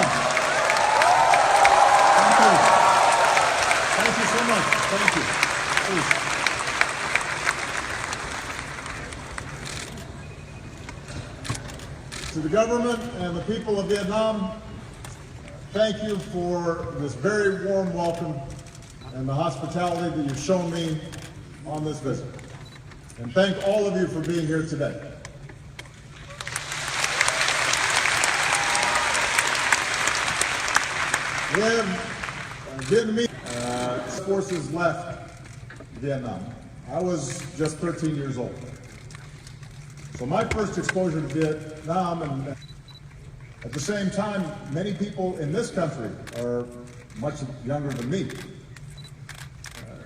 Vietnam. Thank you. Thank you so much. Thank you. Please. To the government and the people of Vietnam, thank you for this very warm welcome and the hospitality that you've shown me on this visit. And thank all of you for being here today. When Vietnamese forces left Vietnam, I was just 13 years old. So my first exposure to Vietnam, and at the same time, many people in this country are much younger than me.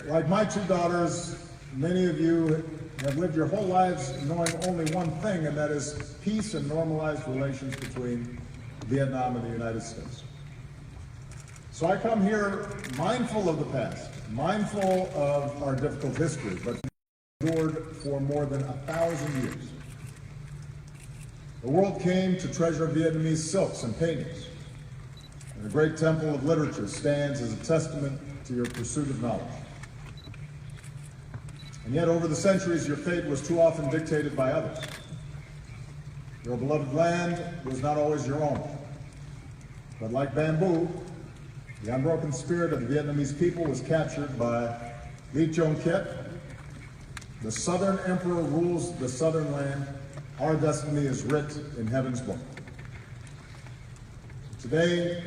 Like my two daughters, many of you have lived your whole lives knowing only one thing, and that is peace and normalized relations between Vietnam and the United States. So I come here mindful of the past, mindful of our difficult history, but endured for more than 1,000 years. The world came to treasure Vietnamese silks and paintings, and the great temple of literature stands as a testament to your pursuit of knowledge. And yet over the centuries, your fate was too often dictated by others. Your beloved land was not always your own. But like bamboo, the unbroken spirit of the Vietnamese people was captured by Ly Chong Kiet. The Southern Emperor rules the Southern land. Our destiny is writ in heaven's book. Today,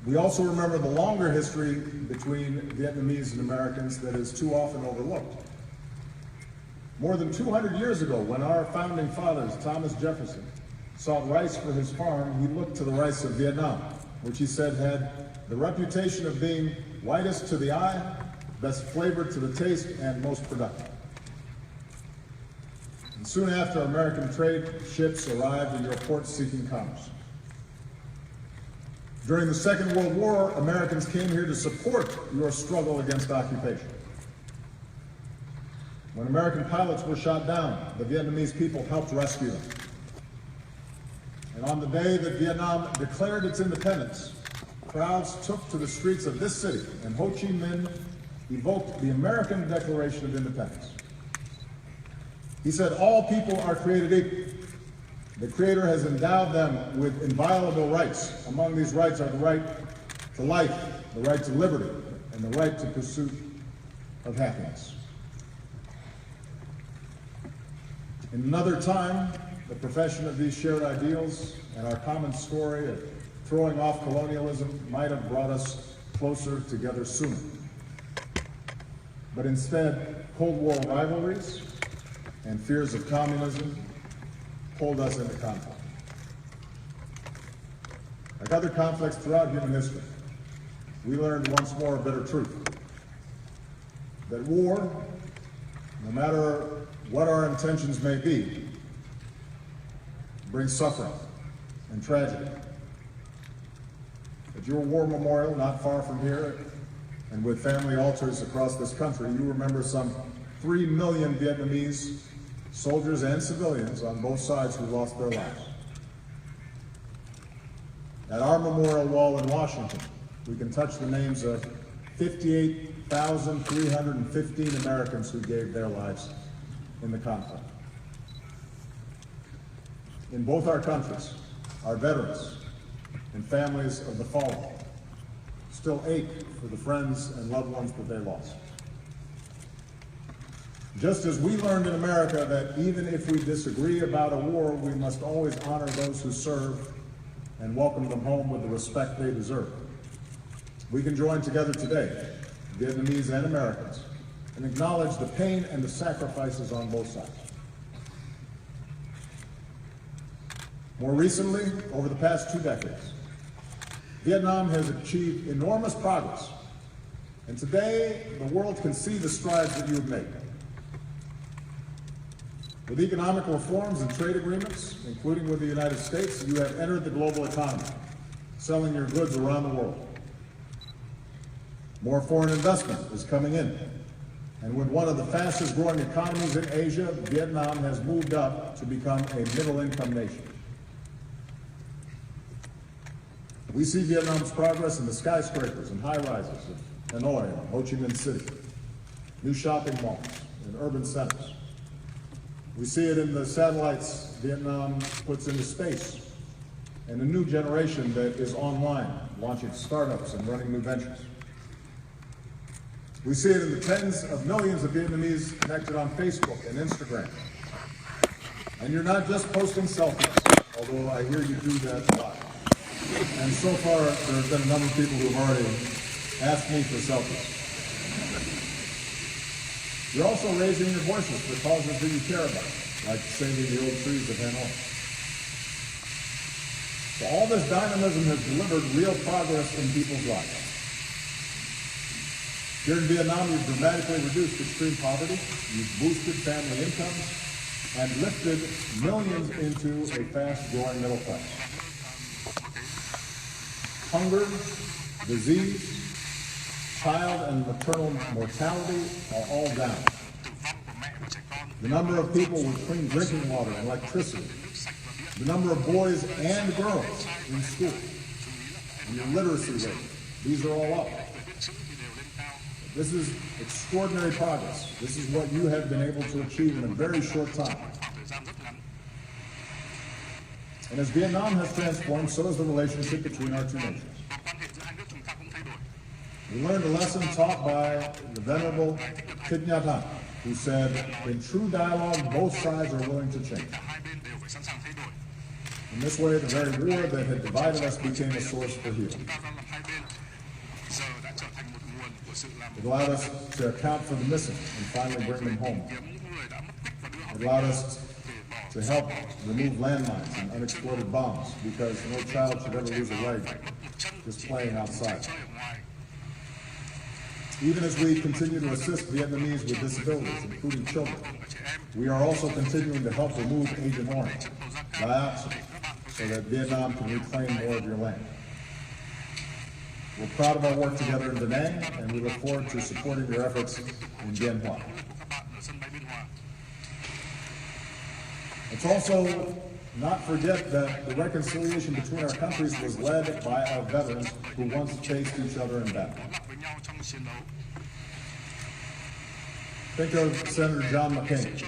we also remember the longer history between Vietnamese and Americans that is too often overlooked. More than 200 years ago, when our founding fathers, Thomas Jefferson, sought rice for his farm, he looked to the rice of Vietnam, which he said had the reputation of being whitest to the eye, best flavored to the taste, and most productive. And soon after, American trade ships arrived in your ports seeking commerce. During the Second World War, Americans came here to support your struggle against occupation. When American pilots were shot down, the Vietnamese people helped rescue them. And on the day that Vietnam declared its independence, crowds took to the streets of this city, and Ho Chi Minh evoked the American Declaration of Independence. He said, all people are created equal. The Creator has endowed them with inviolable rights. Among these rights are the right to life, the right to liberty, and the right to pursuit of happiness. In another time, the profession of these shared ideals and our common story of throwing off colonialism might have brought us closer together sooner. But instead, Cold War rivalries and fears of communism pulled us into conflict. Like other conflicts throughout human history, we learned once more a bitter truth. That war, no matter what our intentions may be, brings suffering and tragedy. At your war memorial, not far from here, and with family altars across this country, you remember some 3 million Vietnamese soldiers and civilians on both sides who lost their lives. At our memorial wall in Washington, we can touch the names of 58,315 Americans who gave their lives in the conflict. In both our countries, our veterans and families of the fallen still ache for the friends and loved ones that they lost. Just as we learned in America that even if we disagree about a war, we must always honor those who serve and welcome them home with the respect they deserve. We can join together today, Vietnamese and Americans, and acknowledge the pain and the sacrifices on both sides. More recently, over the past 2 decades, Vietnam has achieved enormous progress, and today the world can see the strides that you have made. With economic reforms and trade agreements, including with the United States, you have entered the global economy, selling your goods around the world. More foreign investment is coming in, and with one of the fastest growing economies in Asia, Vietnam has moved up to become a middle-income nation. We see Vietnam's progress in the skyscrapers and high-rises of Hanoi and Ho Chi Minh City, new shopping malls and urban centers. We see it in the satellites Vietnam puts into space and a new generation that is online, launching startups and running new ventures. We see it in the tens of millions of Vietnamese connected on Facebook and Instagram. And you're not just posting selfies, although I hear you do that a lot. And so far, there have been a number of people who have already asked me for selfies. You're also raising your voices for causes that you care about, like saving the old trees of Hanoi. So all this dynamism has delivered real progress in people's lives. Here in Vietnam, you've dramatically reduced extreme poverty, you've boosted family incomes, and lifted millions into a fast-growing middle class. Hunger, disease, child and maternal mortality are all down. The number of people with clean drinking water and electricity, the number of boys and girls in school, and your literacy rate, these are all up. This is extraordinary progress. This is what you have been able to achieve in a very short time. And as Vietnam has transformed, so has the relationship between our two nations. We learned a lesson taught by the venerable Thich Nhat Hanh, who said, in true dialogue, both sides are willing to change. In this way, the very war that had divided us became a source for healing. It allowed us to account for the missing and finally bring them home. It allowed us to help remove landmines and unexploded bombs, because no child should ever lose a leg just playing outside. Even as we continue to assist Vietnamese with disabilities, including children, we are also continuing to help remove Agent Orange, dioxin, so that Vietnam can reclaim more of your land. We're proud of our work together in Da Nang, and we look forward to supporting your efforts in Bien Hoa. Let's also not forget that the reconciliation between our countries was led by our veterans who once faced each other in battle. Think of Senator John McCain,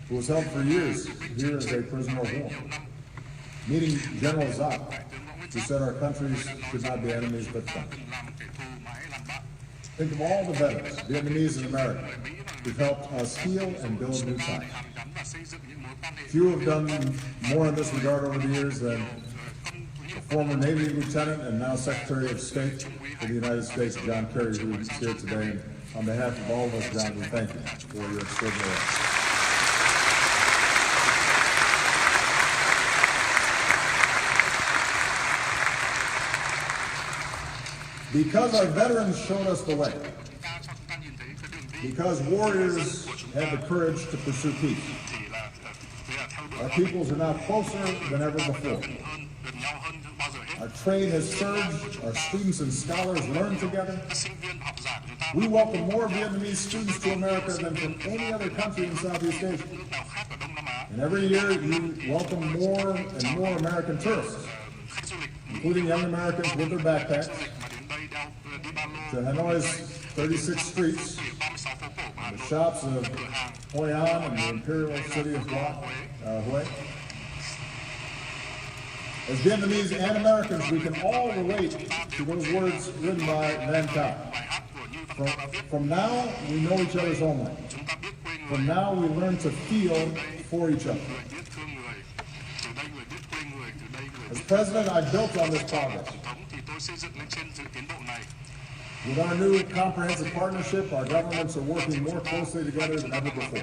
who was held for years here as a prisoner of war, meeting General Zach, who said our countries should not be enemies but friends. Think of all the veterans, Vietnamese and American, who've helped us heal and build new ties. Few have done more in this regard over the years than the former Navy Lieutenant and now Secretary of State for the United States, John Kerry, who is here today. And on behalf of all of us, John, we thank you for your extraordinary efforts. Because our veterans showed us the way, because warriors had the courage to pursue peace, our peoples are now closer than ever before. Our trade has surged, our students and scholars learn together. We welcome more Vietnamese students to America than from any other country in Southeast Asia. And every year you welcome more and more American tourists, including young Americans with their backpacks, to Hanoi's 36 streets, the shops of Hoi An and the imperial city of Hue. As Vietnamese and Americans, we can all relate to those words written by Van Cao. From now, we know each other's homeland. From now, we learn to feel for each other. As president, I built on this progress. With our new comprehensive partnership, our governments are working more closely together than ever before.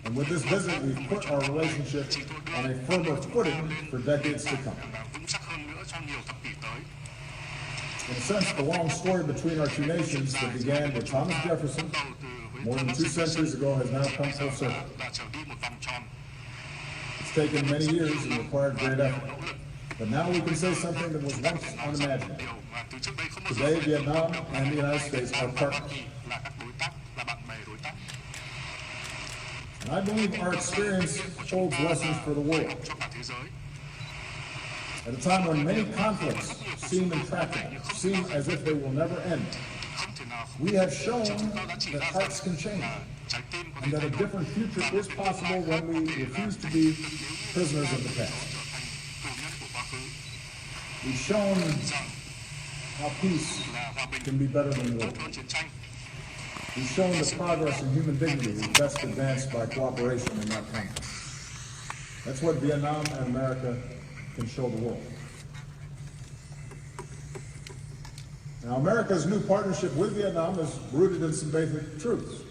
And with this visit, we've put our relationship on a firmer footing for decades to come. In a sense, the long story between our two nations that began with Thomas Jefferson more than 2 centuries ago has now come full circle. It's taken many years and required great effort. But now we can say something that was once unimaginable. Today, Vietnam and the United States are partners. And I believe our experience holds lessons for the world. At a time when many conflicts seem intractable, seem as if they will never end, we have shown that hearts can change, and that a different future is possible when we refuse to be prisoners of the past. We've shown how peace can be better than war. We've shown that progress in human dignity is best advanced by cooperation and not conflict. That's what Vietnam and America can show the world. Now, America's new partnership with Vietnam is rooted in some basic truths.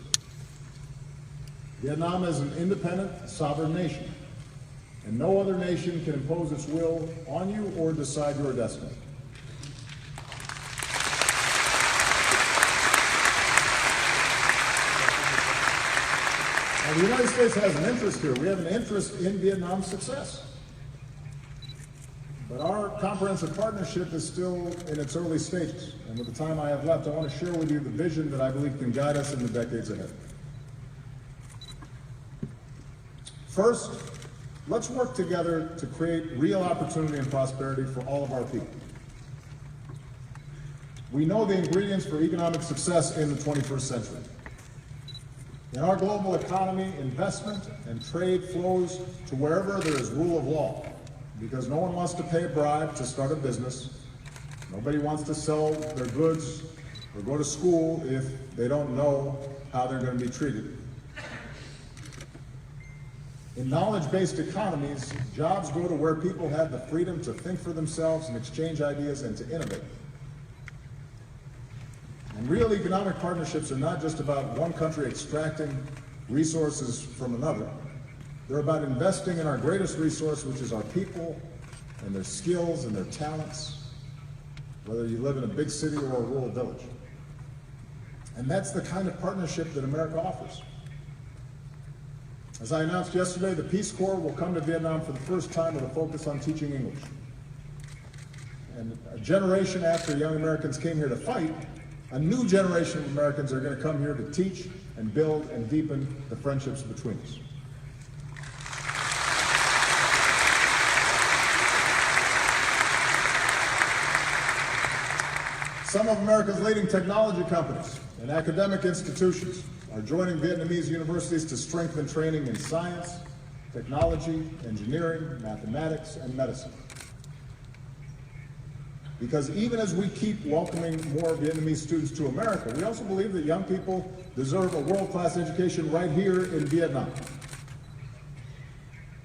Vietnam is an independent, sovereign nation, and no other nation can impose its will on you or decide your destiny. Now, the United States has an interest here. We have an interest in Vietnam's success. But our comprehensive partnership is still in its early stages. And with the time I have left, I want to share with you the vision that I believe can guide us in the decades ahead. First, let's work together to create real opportunity and prosperity for all of our people. We know the ingredients for economic success in the 21st century. In our global economy, investment and trade flows to wherever there is rule of law, because no one wants to pay a bribe to start a business. Nobody wants to sell their goods or go to school if they don't know how they're going to be treated. In knowledge-based economies, jobs go to where people have the freedom to think for themselves and exchange ideas and to innovate. And real economic partnerships are not just about one country extracting resources from another. They're about investing in our greatest resource, which is our people and their skills and their talents, whether you live in a big city or a rural village. And that's the kind of partnership that America offers. As I announced yesterday, the Peace Corps will come to Vietnam for the first time with a focus on teaching English. And a generation after young Americans came here to fight, a new generation of Americans are going to come here to teach and build and deepen the friendships between us. Some of America's leading technology companies and academic institutions are joining Vietnamese universities to strengthen training in science, technology, engineering, mathematics, and medicine. Because even as we keep welcoming more Vietnamese students to America, we also believe that young people deserve a world-class education right here in Vietnam.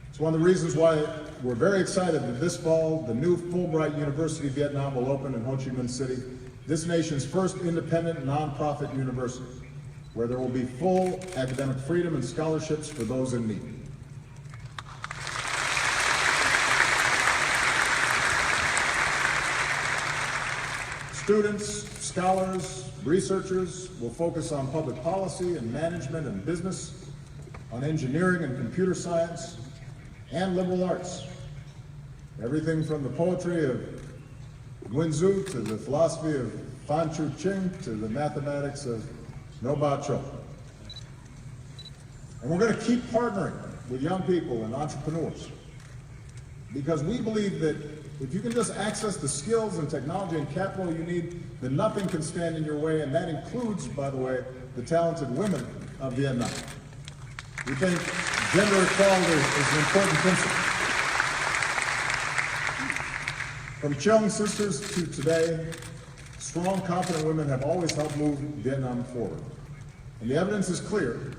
It's one of the reasons why we're very excited that this fall, the new Fulbright University Vietnam will open in Ho Chi Minh City, this nation's first independent nonprofit university, where there will be full academic freedom and scholarships for those in need. Students, scholars, researchers will focus on public policy and management and business, on engineering and computer science, and liberal arts. Everything from the poetry of Nguyen Zu to the philosophy of Phan Chu Trinh to the mathematics of No Ba Cho. And we're going to keep partnering with young people and entrepreneurs, because we believe that if you can just access the skills and technology and capital you need, then nothing can stand in your way, and that includes, by the way, the talented women of Vietnam. We think gender equality is an important principle. From Chung sisters to today, strong, confident women have always helped move Vietnam forward. And the evidence is clear.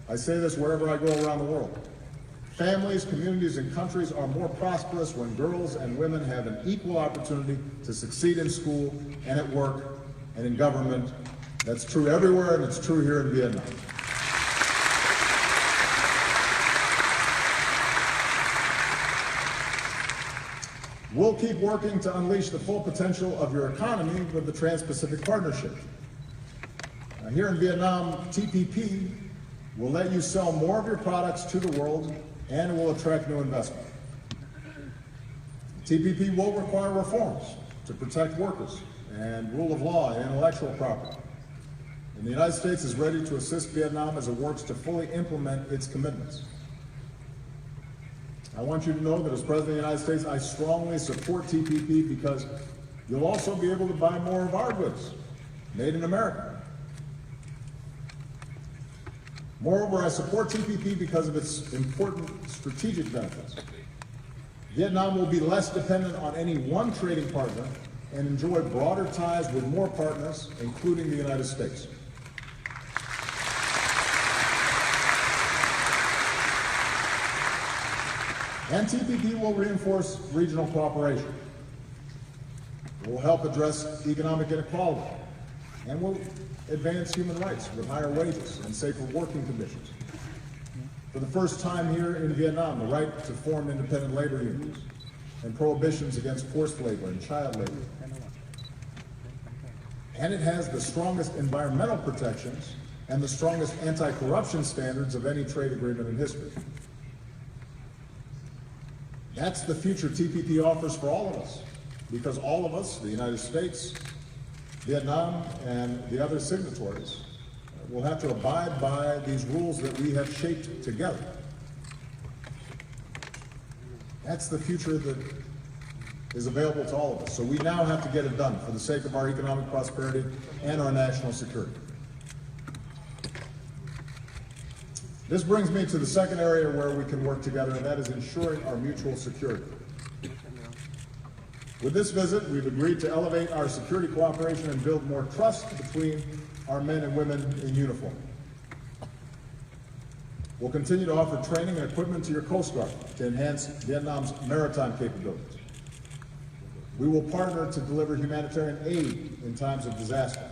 I say this wherever I go around the world. Families, communities, and countries are more prosperous when girls and women have an equal opportunity to succeed in school and at work and in government. That's true everywhere, and it's true here in Vietnam. We'll keep working to unleash the full potential of your economy with the Trans-Pacific Partnership. Here in Vietnam, TPP will let you sell more of your products to the world and will attract new investment. TPP will require reforms to protect workers and rule of law and intellectual property. And the United States is ready to assist Vietnam as it works to fully implement its commitments. I want you to know that as President of the United States, I strongly support TPP because you'll also be able to buy more of our goods, made in America. Moreover, I support TPP because of its important strategic benefits. Vietnam will be less dependent on any one trading partner and enjoy broader ties with more partners, including the United States. And TPP will reinforce regional cooperation. It will help address economic inequality and will advance human rights with higher wages and safer working conditions. For the first time here in Vietnam, the right to form independent labor unions and prohibitions against forced labor and child labor. And it has the strongest environmental protections and the strongest anti-corruption standards of any trade agreement in history. That's the future TPP offers for all of us, because all of us, the United States, Vietnam, and the other signatories, will have to abide by these rules that we have shaped together. That's the future that is available to all of us. So we now have to get it done for the sake of our economic prosperity and our national security. This brings me to the second area where we can work together, and that is ensuring our mutual security. With this visit, we've agreed to elevate our security cooperation and build more trust between our men and women in uniform. We'll continue to offer training and equipment to your Coast Guard to enhance Vietnam's maritime capabilities. We will partner to deliver humanitarian aid in times of disaster.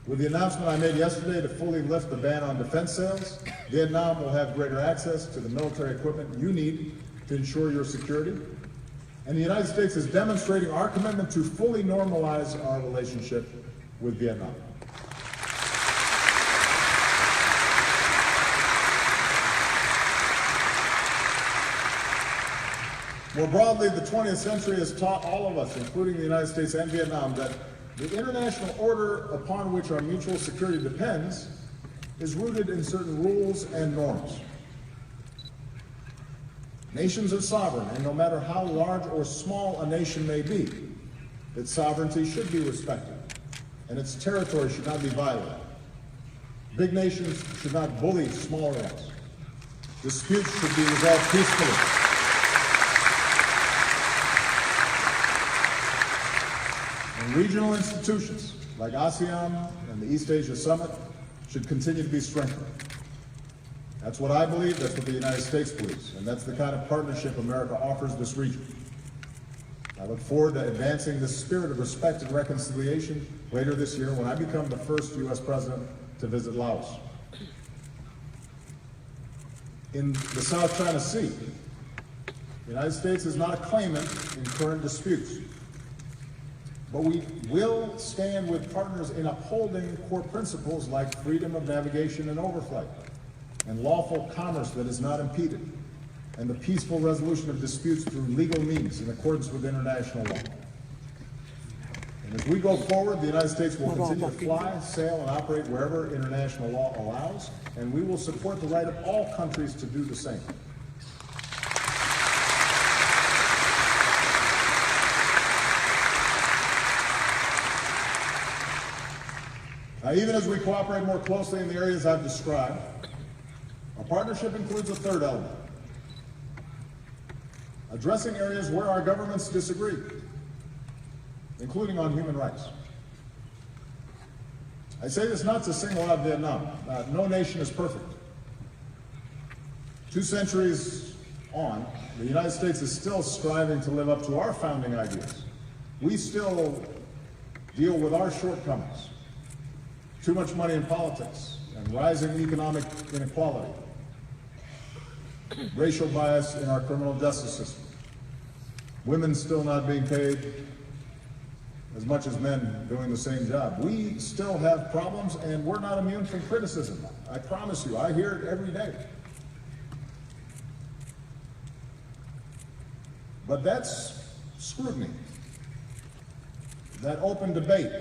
With the announcement I made yesterday to fully lift the ban on defense sales, Vietnam will have greater access to the military equipment you need to ensure your security. And the United States is demonstrating our commitment to fully normalize our relationship with Vietnam. More broadly, the 20th century has taught all of us, including the United States and Vietnam, that the international order upon which our mutual security depends is rooted in certain rules and norms. Nations are sovereign, and no matter how large or small a nation may be, its sovereignty should be respected, and its territory should not be violated. Big nations should not bully smaller ones. Disputes should be resolved peacefully. And regional institutions like ASEAN and the East Asia Summit should continue to be strengthened. That's what I believe, that's what the United States believes, and that's the kind of partnership America offers this region. I look forward to advancing this spirit of respect and reconciliation later this year when I become the first U.S. president to visit Laos. In the South China Sea, the United States is not a claimant in current disputes, but we will stand with partners in upholding core principles like freedom of navigation and overflight, and lawful commerce that is not impeded, and the peaceful resolution of disputes through legal means in accordance with international law. And as we go forward, the United States will continue to fly, sail, and operate wherever international law allows, and we will support the right of all countries to do the same. Now, even as we cooperate more closely in the areas I've described, our partnership includes a third element: addressing areas where our governments disagree, including on human rights. I say this not to single out Vietnam. No nation is perfect. 2 centuries on, the United States is still striving to live up to our founding ideas. We still deal with our shortcomings: too much money in politics and rising economic inequality, racial bias in our criminal justice system, women still not being paid as much as men doing the same job. We still have problems, and we're not immune from criticism. I promise you, I hear it every day. But that's scrutiny, that open debate,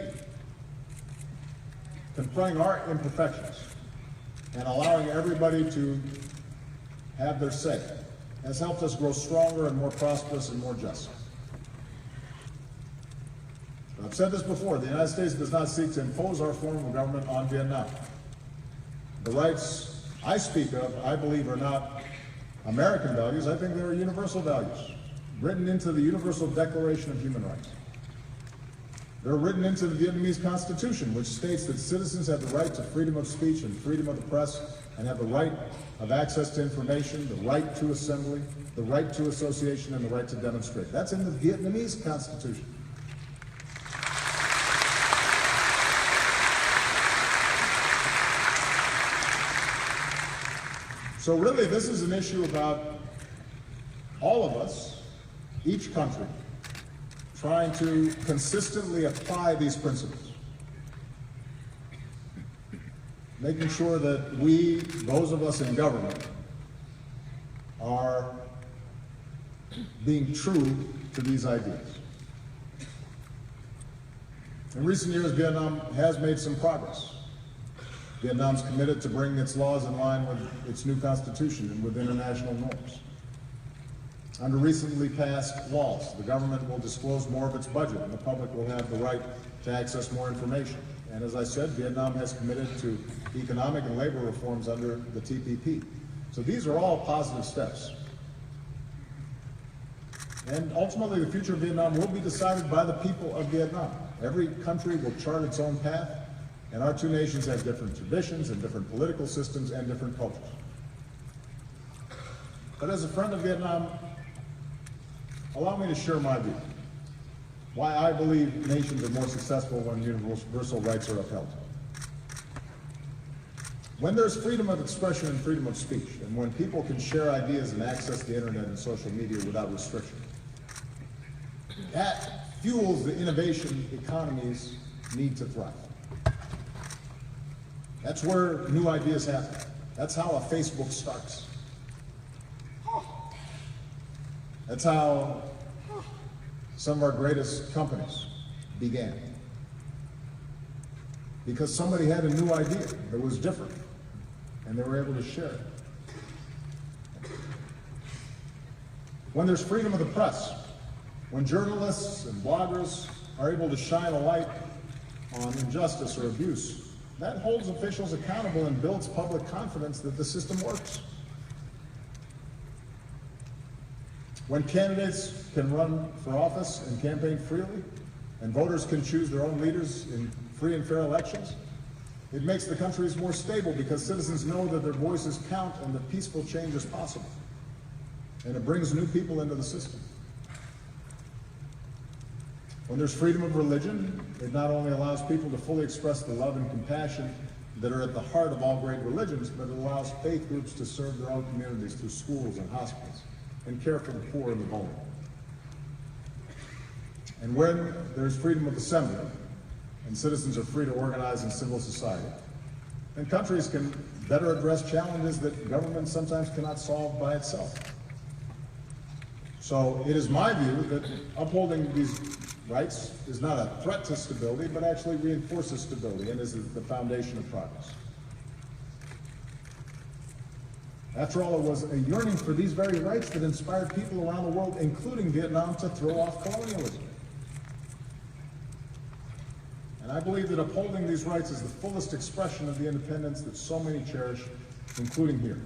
confronting our imperfections and allowing everybody to have their say. has helped us grow stronger and more prosperous and more just. I've said this before, the United States does not seek to impose our form of government on Vietnam. The rights I speak of, I believe, are not American values. I think they are universal values, written into the Universal Declaration of Human Rights. They're written into the Vietnamese Constitution, which states that citizens have the right to freedom of speech and freedom of the press, and have the right of access to information, the right to assembly, the right to association, and the right to demonstrate. That's in the Vietnamese Constitution. So really, this is an issue about all of us, each country, trying to consistently apply these principles. Making sure that we, those of us in government, are being true to these ideas. In recent years, Vietnam has made some progress. Vietnam's committed to bringing its laws in line with its new constitution and with international norms. Under recently passed laws, the government will disclose more of its budget and the public will have the right to access more information. And as I said, Vietnam has committed to economic and labor reforms under the TPP. So these are all positive steps. And ultimately, the future of Vietnam will be decided by the people of Vietnam. Every country will chart its own path, and our two nations have different traditions and different political systems and different cultures. But as a friend of Vietnam, allow me to share my view. Why I believe nations are more successful when universal rights are upheld. When there's freedom of expression and freedom of speech, and when people can share ideas and access the internet and social media without restriction, that fuels the innovation economies need to thrive. That's where new ideas happen. That's how a Facebook starts. That's how some of our greatest companies began. Because somebody had a new idea that was different, and they were able to share it. When there's freedom of the press, when journalists and bloggers are able to shine a light on injustice or abuse, that holds officials accountable and builds public confidence that the system works. When candidates can run for office and campaign freely, and voters can choose their own leaders in free and fair elections, it makes the countries more stable because citizens know that their voices count and that peaceful change is possible. And it brings new people into the system. When there's freedom of religion, it not only allows people to fully express the love and compassion that are at the heart of all great religions, but it allows faith groups to serve their own communities through schools and hospitals and care for the poor and the vulnerable. And when there's freedom of assembly and citizens are free to organize in civil society, then countries can better address challenges that government sometimes cannot solve by itself. So it is my view that upholding these rights is not a threat to stability, but actually reinforces stability and is the foundation of progress. After all, it was a yearning for these very rights that inspired people around the world, including Vietnam, to throw off colonialism. And I believe that upholding these rights is the fullest expression of the independence that so many cherish, including here,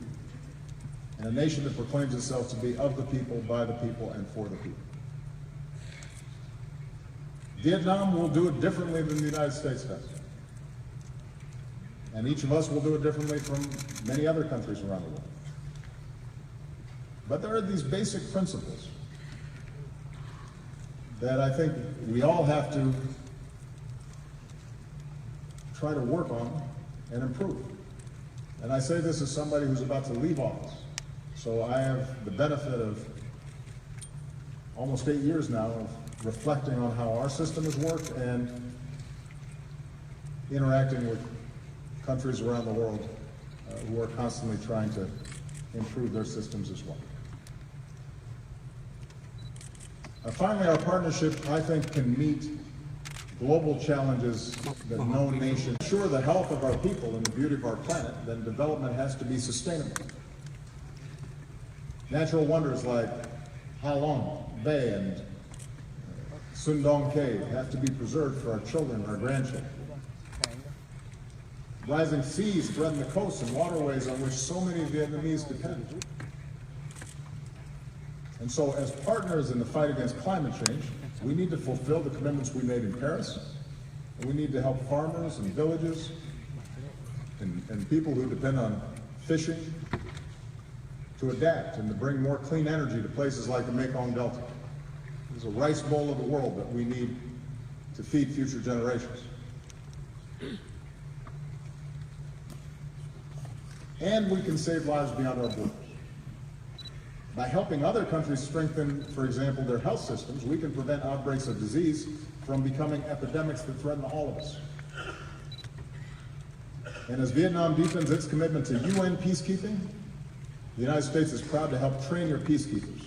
and a nation that proclaims itself to be of the people, by the people, and for the people. Vietnam will do it differently than the United States does. And each of us will do it differently from many other countries around the world. But there are these basic principles that I think we all have to try to work on and improve. And I say this as somebody who's about to leave office. So I have the benefit of almost 8 years now of reflecting on how our system has worked and interacting with countries around the world who are constantly trying to improve their systems as well. Finally, our partnership, I think, can meet global challenges that no nation. Ensure the health of our people and the beauty of our planet, then development has to be sustainable. Natural wonders like Halong Bay and Sundong Cave have to be preserved for our children and our grandchildren. Rising seas threaten the coasts and waterways on which so many Vietnamese depend. And so, as partners in the fight against climate change, we need to fulfill the commitments we made in Paris, and we need to help farmers and villages and people who depend on fishing to adapt and to bring more clean energy to places like the Mekong Delta. There's a rice bowl of the world that we need to feed future generations. And we can save lives beyond our borders. By helping other countries strengthen, for example, their health systems, we can prevent outbreaks of disease from becoming epidemics that threaten all of us. And as Vietnam deepens its commitment to UN peacekeeping, the United States is proud to help train your peacekeepers.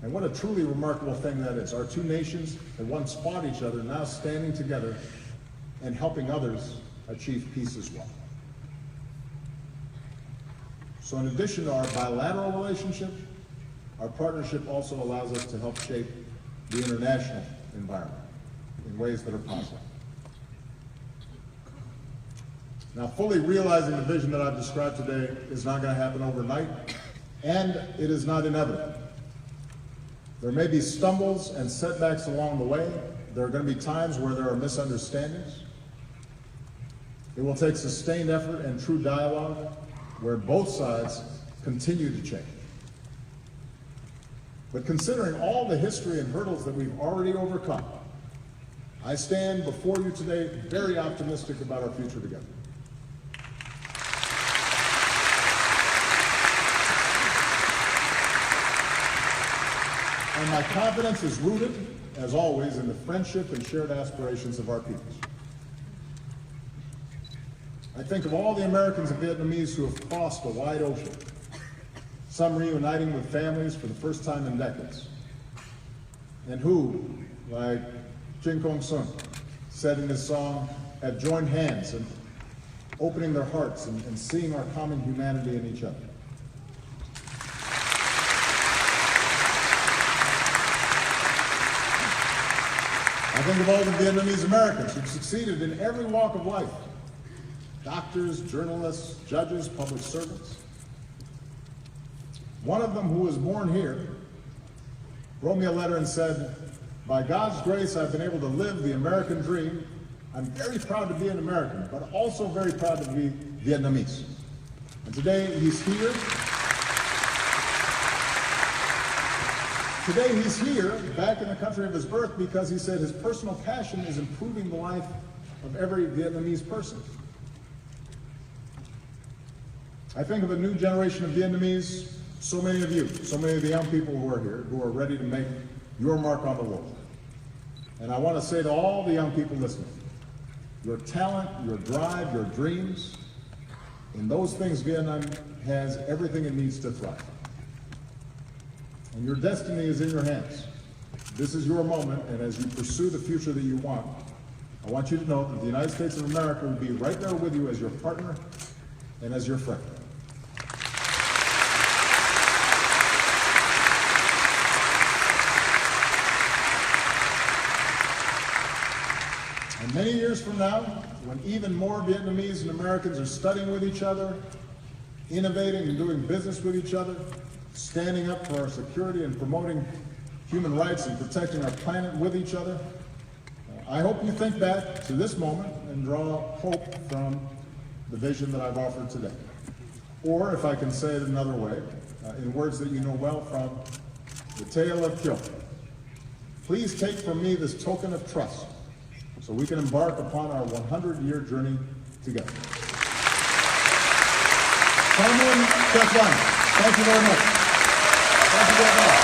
And what a truly remarkable thing that is. Our two nations that once fought each other now standing together and helping others achieve peace as well. So in addition to our bilateral relationship, our partnership also allows us to help shape the international environment in ways that are positive. Now, fully realizing the vision that I've described today is not going to happen overnight, and it is not inevitable. There may be stumbles and setbacks along the way. There are going to be times where there are misunderstandings. It will take sustained effort and true dialogue where both sides continue to change. But considering all the history and hurdles that we've already overcome, I stand before you today very optimistic about our future together. And my confidence is rooted, as always, in the friendship and shared aspirations of our peoples. I think of all the Americans and Vietnamese who have crossed a wide ocean, some reuniting with families for the first time in decades, and who, like Jin Kong Sun said in his song, have joined hands and opening their hearts and seeing our common humanity in each other. I think of all the Vietnamese Americans who've succeeded in every walk of life. Doctors, journalists, judges, public servants. One of them, who was born here, wrote me a letter and said, "By God's grace, I've been able to live the American dream. I'm very proud to be an American, but also very proud to be Vietnamese." And today he's here. Today he's here, back in the country of his birth, because he said his personal passion is improving the life of every Vietnamese person. I think of a new generation of Vietnamese, so many of you, so many of the young people who are here, who are ready to make your mark on the world. And I want to say to all the young people listening, your talent, your drive, your dreams, in those things Vietnam has everything it needs to thrive. And your destiny is in your hands. This is your moment, and as you pursue the future that you want, I want you to know that the United States of America will be right there with you as your partner and as your friend. And many years from now, when even more Vietnamese and Americans are studying with each other, innovating and doing business with each other, standing up for our security and promoting human rights and protecting our planet with each other, I hope you think back to this moment and draw hope from the vision that I've offered today. Or, if I can say it another way, in words that you know well from the tale of Kyo, please take from me this token of trust so we can embark upon our 100-year journey together. Thank you very much. Thank you very much.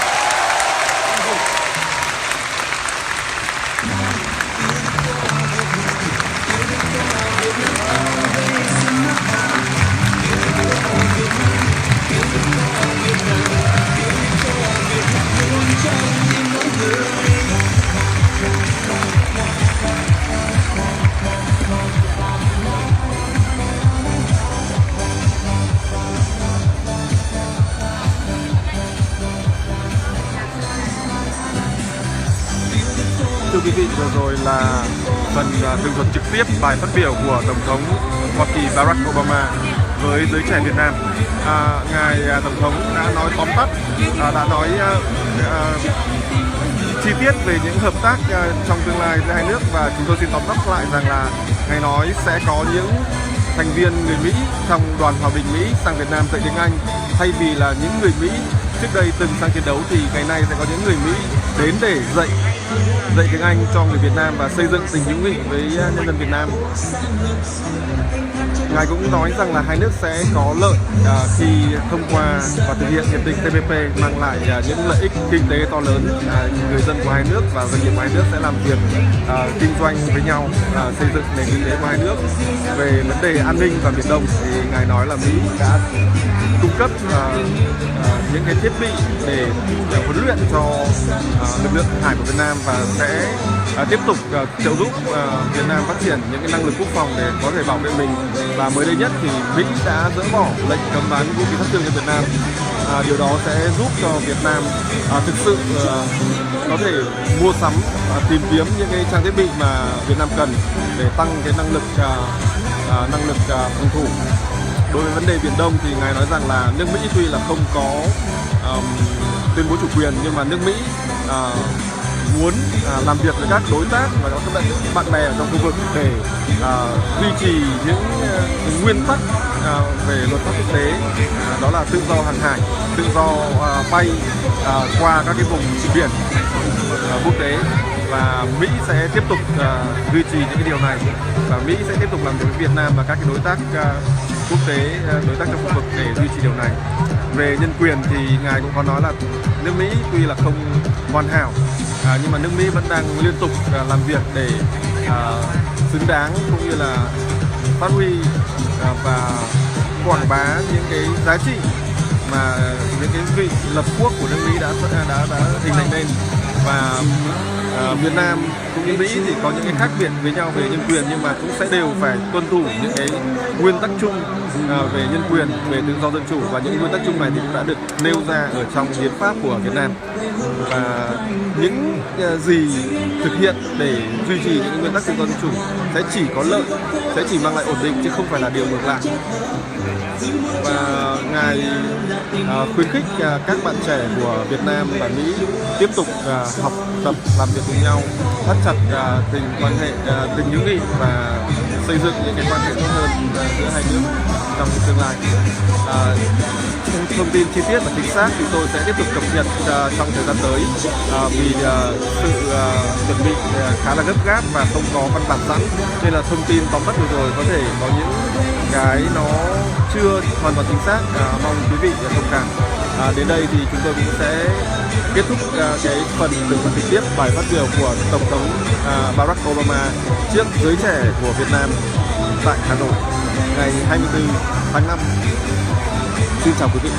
quý vị, vừa rồi là phần tường thuật trực tiếp bài phát biểu của Tổng thống Hoa Kỳ Barack Obama với giới trẻ Việt Nam. Ngài Tổng thống đã nói tóm tắt, đã nói chi tiết về những hợp tác trong tương lai giữa hai nước, và chúng tôi xin tóm tắt lại rằng là Ngài nói sẽ có những thành viên người Mỹ trong đoàn hòa bình Mỹ sang Việt Nam dạy tiếng Anh. Thay vì là những người Mỹ trước đây từng sang chiến đấu thì ngày nay sẽ có những người Mỹ đến để dạy tiếng Anh cho người Việt Nam và xây dựng tình hữu nghị với nhân dân Việt Nam. Ngài cũng nói rằng là hai nước sẽ có lợi khi thông qua và thực hiện hiệp định TPP, mang lại những lợi ích kinh tế to lớn. Người dân của hai nước và doanh nghiệp của hai nước sẽ làm việc kinh doanh với nhau, xây dựng nền kinh tế của hai nước. Về vấn đề an ninh và Biển Đông thì Ngài nói là Mỹ đã cung cấp những cái thiết bị để huấn luyện cho lực lượng hải của Việt Nam và sẽ tiếp tục trợ giúp Việt Nam phát triển những cái năng lực quốc phòng để có thể bảo vệ mình. Và mới đây nhất thì Mỹ đã dỡ bỏ lệnh cấm bán vũ khí sát thương cho Việt Nam. Điều đó sẽ giúp cho Việt Nam thực sự có thể mua sắm, tìm kiếm những cái trang thiết bị mà Việt Nam cần để tăng cái năng lực phòng thủ. Đối với vấn đề Biển Đông thì Ngài nói rằng là nước Mỹ tuy là không có tuyên bố chủ quyền, nhưng mà nước Mỹ muốn làm việc với các đối tác và các bạn bè ở trong khu vực để duy trì những nguyên tắc về luật pháp quốc tế, đó là tự do hàng hải, tự do bay qua các cái vùng biển quốc tế. Và Mỹ sẽ tiếp tục duy trì những cái điều này, và Mỹ sẽ tiếp tục làm việc với Việt Nam và các cái đối tác quốc tế, đối tác trong khu vực để duy trì điều này. Về nhân quyền thì Ngài cũng có nói là nước Mỹ tuy là không hoàn hảo, nhưng mà nước Mỹ vẫn đang liên tục làm việc để xứng đáng cũng như là phát huy và quảng bá những cái giá trị mà những cái vị lập quốc của nước Mỹ đã hình thành nên. Và Việt Nam cũng như Mỹ thì có những cái khác biệt với nhau về nhân quyền, nhưng mà cũng sẽ đều phải tuân thủ những cái nguyên tắc chung về nhân quyền, về tự do dân chủ, và những nguyên tắc chung này thì cũng đã được nêu ra ở trong hiến pháp của Việt Nam. Và những gì thực hiện để duy trì những nguyên tắc tự do dân chủ sẽ chỉ có lợi, sẽ chỉ mang lại ổn định chứ không phải là điều ngược lại. Và Ngài khuyến khích các bạn trẻ của Việt Nam và Mỹ tiếp tục học tập, làm việc cùng nhau, thắt chặt tình quan hệ, tình hữu nghị và xây dựng những cái quan hệ tốt hơn giữa hai nước trong tương lai. Thông tin chi tiết và chính xác thì tôi sẽ tiếp tục cập nhật trong thời gian tới, vì sự chuẩn bị khá là gấp gáp và không có văn bản sẵn, nên là thông tin tóm tắt vừa rồi có thể có những cái nó chưa hoàn toàn chính xác, mong quý vị thông cảm. Đến đây thì chúng tôi cũng sẽ kết thúc cái phần tường thuật trực tiếp bài phát biểu của Tổng thống Barack Obama trước giới trẻ của Việt Nam tại Hà Nội ngày 24 tháng 5. Xin chào quý vị.